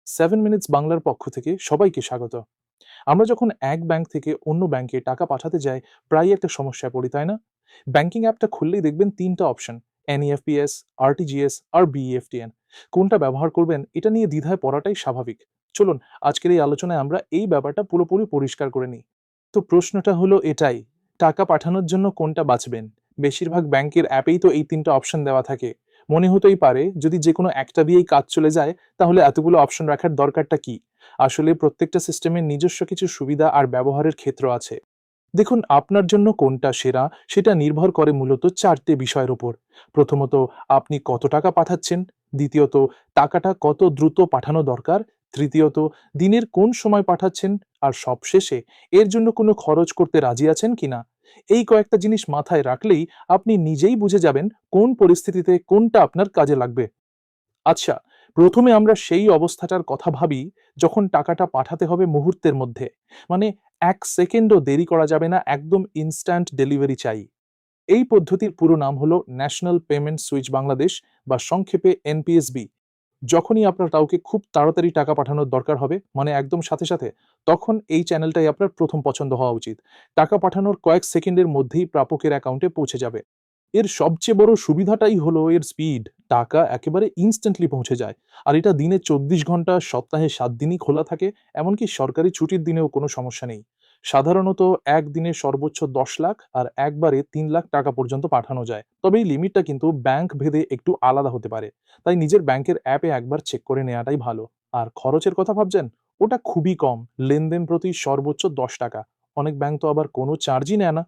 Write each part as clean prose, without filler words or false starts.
7 minutes বাংলার পক্ষ থেকে সবাইকে স্বাগত। আমরা যখন এক ব্যাংক থেকে অন্য ব্যাংকে টাকা পাঠাতে যাই, প্রায়ই একটা সমস্যায় পড়ি, তাই না? ব্যাংকিং অ্যাপটা খুললেই দেখবেন ৩টা অপশন: এনইএফটিএস, আরটিজিএস আর বিইএফটিএন। কোনটা ব্যবহার করবেন এটা নিয়ে দ্বিধায় পড়াটাই স্বাভাবিক। চলুন আজকের এই আলোচনায় আমরা এই ব্যাপারটা পুরোপুরি পরিষ্কার করে নিই। তো প্রশ্নটা হলো এটাই, টাকা পাঠানোর জন্য কোনটা বাছবেন? বেশিরভাগ ব্যাংকের অ্যাপেই তো এই ৩টা অপশন দেওয়া থাকে। মনে হতেই পারে যদি যেকোনো একটা দিয়েই কাজ চলে যায়, তাহলে এতগুলো অপশন রাখার দরকারটা কি? আসলে প্রত্যেকটা সিস্টেমের নিজস্ব কিছু সুবিধা আর ব্যবহারের ক্ষেত্র আছে। দেখুন, আপনার জন্য কোনটা সেরা সেটা নির্ভর করে মূলত ৪টে বিষয়ের উপর। প্রথমত, আপনি কত টাকা পাঠাচ্ছেন। দ্বিতীয়ত, টাকাটা কত দ্রুত পাঠানো দরকার। তৃতীয়ত, দিনের কোন সময় পাঠাচ্ছেন। আর সবশেষে, এর জন্য কোনো খরচ করতে রাজি আছেন কিনা। এই কয়েকটা জিনিস মাথায় রাখলেই আপনি নিজেই বুঝে যাবেন কোন পরিস্থিতিতে কোনটা আপনার কাজে লাগবে। আচ্ছা, প্রথমে আমরা সেই অবস্থাটার কথা ভাবি যখন টাকাটা পাঠাতে হবে মুহূর্তের মধ্যে। মানে ১ সেকেন্ডও দেরি করা যাবে না, একদম ইনস্ট্যান্ট ডেলিভারি চাই। এই পদ্ধতির পুরো নাম হলো ন্যাশনাল পেমেন্ট সুইচ বাংলাদেশ, বা সংক্ষেপে এনপিএসবি। যখনই আপনার কাউকে খুব তাড়াতাড়ি টাকা পাঠানোর দরকার হবে, মানে একদম সাথে সাথে, তখন এই চ্যানেলটাই আপনার প্রথম পছন্দ হওয়া উচিত। টাকা পাঠানোর কয়েক সেকেন্ডের মধ্যেই প্রাপকের অ্যাকাউন্টে পৌঁছে যাবে। এর সবচেয়ে বড় সুবিধাটাই হলো এর স্পিড। টাকা একেবারে ইনস্ট্যান্টলি পৌঁছে যায়। আর এটা দিনে ২৪ ঘন্টা, সপ্তাহে ৭ দিনই খোলা থাকে। এমনকি সরকারি ছুটির দিনেও কোনো সমস্যা নেই। সাধারণত একদিনে সর্বোচ্চ ১০ লাখ আর একবারে ৩ লাখ টাকা পর্যন্ত পাঠানো যায়। তবে এই লিমিটটা কিন্তু ব্যাংক ভেদে একটু আলাদা হতে পারে। তাই নিজের ব্যাংকের অ্যাপে একবার চেক করে নেওয়াটাই ভালো। আর খরচের কথা ভাবছেন? ওটা খুবই কম। লেনদেন প্রতি সর্বোচ্চ ১০ টাকা। অনেক ব্যাংক তো আবার কোনো চার্জই নেয় না।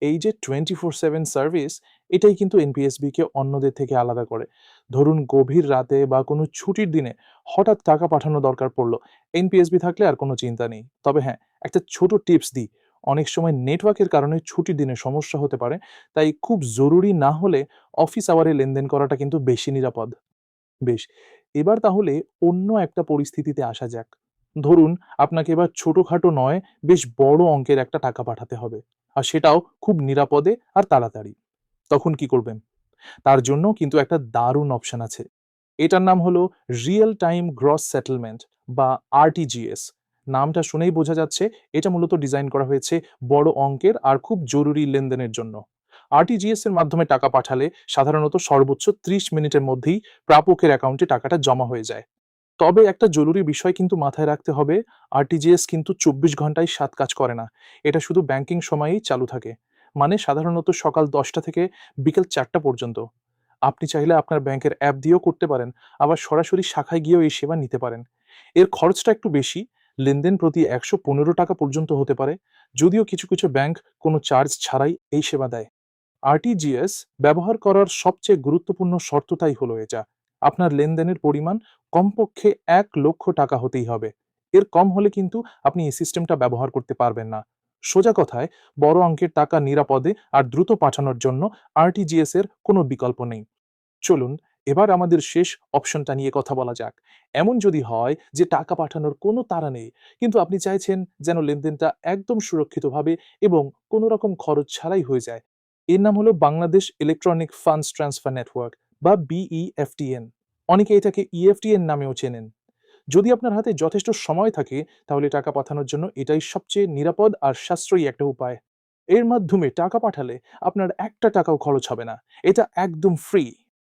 এই যে 24/7 সার্ভিস, এটাই কিন্তু এনপিএসবি কে অন্যদের থেকে আলাদা করে। ধরুন গভীর রাতে বা কোনো ছুটির দিনে হঠাৎ টাকা পাঠানো দরকার পড়লো, এনপিএসবি থাকলে আর কোনো চিন্তা নেই। তবে হ্যাঁ, একটা ছোট টিপস দিই। অনেক সময় নেটওয়ার্কের কারণে ছুটির দিনে সমস্যা হতে পারে। তাই খুব জরুরি না হলে অফিস আওয়ারে লেনদেন করাটা কিন্তু বেশি নিরাপদ। বেশ, এবার তাহলে অন্য একটা পরিস্থিতিতে আসা যাক। ধরুন আপনাকে এবার ছোটখাটো নয়, বেশ বড় অঙ্কের একটা টাকা পাঠাতে হবে। আর সেটাও খুব নিরাপদে আর তাড়াতাড়ি। তখন কি করবেন? তার জন্য কিন্তু একটা দারুণ অপশন আছে। এটার নাম হলো রিয়েল টাইম গ্রস সেটেলমেন্ট, বা আরটিজিএস। নামটা শুনেই বোঝা যাচ্ছে এটা মূলত ডিজাইন করা হয়েছে বড় অঙ্কের আর খুব জরুরি লেনদেনের জন্য। আরটিজিএস এর মাধ্যমে টাকা পাঠালে সাধারণত সর্বোচ্চ ৩০ মিনিটের মধ্যেই প্রাপকের অ্যাকাউন্টে টাকাটা জমা হয়ে যায়। তবে একটা জরুরি বিষয় কিন্তু মাথায় রাখতে হবে, আরটিজিএস কিন্তু ২৪ ঘন্টায় ৭ কাজ করে না। এটা শুধু ব্যাংকিং সময়েই চালু থাকে। মানে সাধারণত সকাল ১০টা থেকে বিকেল ৪টা পর্যন্ত। আপনি চাইলে আপনার ব্যাংকের অ্যাপ দিয়েও করতে পারেন, আবার সরাসরি শাখায় গিয়েও এই সেবা নিতে পারেন। এর খরচটা একটু বেশি, লেনদেন প্রতি ৳১১৫ পর্যন্ত হতে পারে, যদিও কিছু কিছু ব্যাংক কোনো চার্জ ছাড়াই এই সেবা দেয়। আরটিজিএস ব্যবহার করার সবচেয়ে গুরুত্বপূর্ণ শর্তটাই হলো এটা, আপনার লেনদেনের পরিমাণ কমপক্ষে ৳১,০০,০০০ হতেই হবে। এর কম হলে কিন্তু আপনি এই সিস্টেমটা ব্যবহার করতে পারবেন না। সোজা কথায়, বড় অঙ্কের টাকা নিরাপদে আর দ্রুত পাঠানোর জন্য আরটিজিএস এর কোনো বিকল্প নেই। চলুন এবার আমাদের শেষ অপশনটা নিয়ে কথা বলা যাক। এমন যদি হয় যে টাকা পাঠানোর কোনো তাড়া নেই, কিন্তু আপনি চাইছেন যেন লেনদেনটা একদম সুরক্ষিতভাবে এবং কোনো রকম খরচ ছাড়াই হয়ে যায়। এর নাম হলো Bangladesh electronic funds transfer network, বা বিইএফটিএন। অনেকে এটাকে ইএফটিএন নামেও চেনেন। যদি আপনার হাতে যথেষ্ট সময় থাকে, তাহলে টাকা পাঠানোর জন্য এটাই সবচেয়ে নিরাপদ আর সাশ্রয়ী একটা উপায়। এর মাধ্যমে টাকা পাঠালে আপনার একটা টাকাও খরচ হবে না। এটা একদম ফ্রি।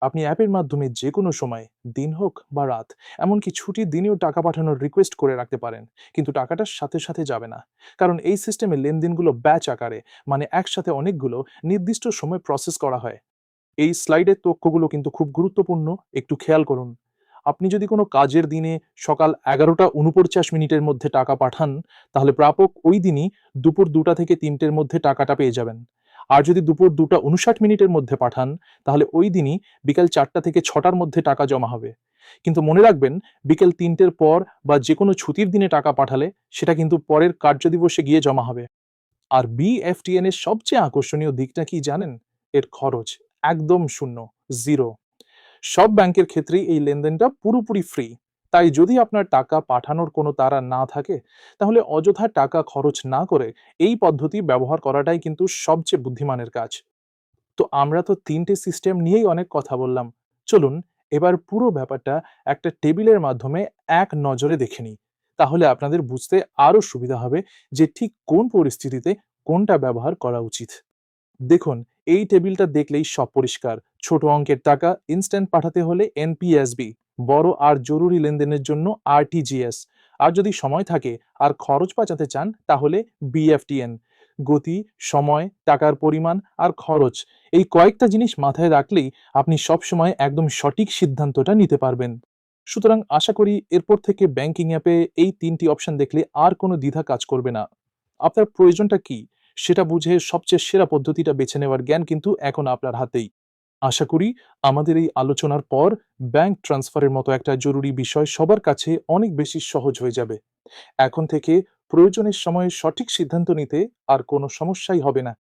আপনি অ্যাপের মাধ্যমে যেকোনো সময়, দিন হোক বা রাত, এমনকি ছুটির দিনেও টাকা পাঠানোর রিকোয়েস্ট করে রাখতে পারেন। কিন্তু টাকাটা সাথে সাথে যাবে না। কারণ এই সিস্টেমে লেনদেনগুলো ব্যাচ আকারে, মানে একসাথে অনেকগুলো নির্দিষ্ট সময় প্রসেস করা হয়। এই স্লাইডের তথ্যগুলো কিন্তু খুব গুরুত্বপূর্ণ, একটু খেয়াল করুন। আপনি যদি কোনো কাজের দিনে সকাল ১১টা ৪৯ মিনিটের মধ্যে টাকা পাঠান, তাহলে প্রাপক ওই দিনই দুপুর ২টা থেকে ৩টের মধ্যে টাকাটা পেয়ে যাবেন। আর যদি দুপুর ২টা ৫৯ মিনিটের মধ্যে পাঠান, তাহলে ওই দিনই বিকাল ৪টা থেকে ৬টার মধ্যে টাকা জমা হবে। কিন্তু মনে রাখবেন, বিকেল ৩টের পর বা যেকোনো ছুটির দিনে টাকা পাঠালে সেটা কিন্তু পরের কার্যদিবসে গিয়ে জমা হবে। আর বিএফটিএন এর সবচেয়ে আকর্ষণীয় দিকটা কি জানেন? এর খরচ একদম শূন্য, জিরো। সব ব্যাংকের ক্ষেত্রেই এই লেনদেনটা পুরোপুরি ফ্রি। তাই যদি আপনার টাকা পাঠানোর কোনো তাড়া না থাকে, তাহলে অযথা টাকা খরচ না করে এই পদ্ধতি ব্যবহার করাটাই কিন্তু সবচেয়ে বুদ্ধিমানের কাজ। তো আমরা তো ৩টে সিস্টেম নিয়েই অনেক কথা বললাম। চলুন এবার পুরো ব্যাপারটা একটা টেবিলের মাধ্যমে এক নজরে দেখে নিই। তাহলে আপনাদের বুঝতে আরো সুবিধা হবে যে ঠিক কোন পরিস্থিতিতে কোনটা ব্যবহার করা উচিত। দেখুন, এই টেবিলটা দেখলেই সব পরিষ্কার। ছোট অঙ্কের টাকা ইনস্ট্যান্ট পাঠাতে হলে এনপিএসবি, বড় আর জরুরি লেনদেনের জন্য আরটিজিএস, আর যদি সময় থাকে আর খরচ বাঁচাতে চান তাহলে বিএফটিএন। গতি, সময়, টাকার পরিমাণ আর খরচ, এই কয়েকটা জিনিস মাথায় রাখলেই আপনি সবসময় একদম সঠিক সিদ্ধান্তটা নিতে পারবেন। সুতরাং আশা করি এরপর থেকে ব্যাংকিং অ্যাপে এই ৩টি অপশন দেখলে আর কোনো দ্বিধা কাজ করবে না। আপনার প্রয়োজনটা কি সেটা বুঝে সবচেয়ে সেরা পদ্ধতিটা বেছে নেওয়ার জ্ঞান কিন্তু এখন আপনার হাতেই। আশা করি আমাদের এই আলোচনার পর ব্যাংক ট্রান্সফারের মতো একটা জরুরি বিষয় সবার কাছে অনেক বেশি সহজ হয়ে যাবে। এখন থেকে প্রয়োজনের সময়ে সঠিক সিদ্ধান্ত নিতে আর কোনো সমস্যাই হবে না।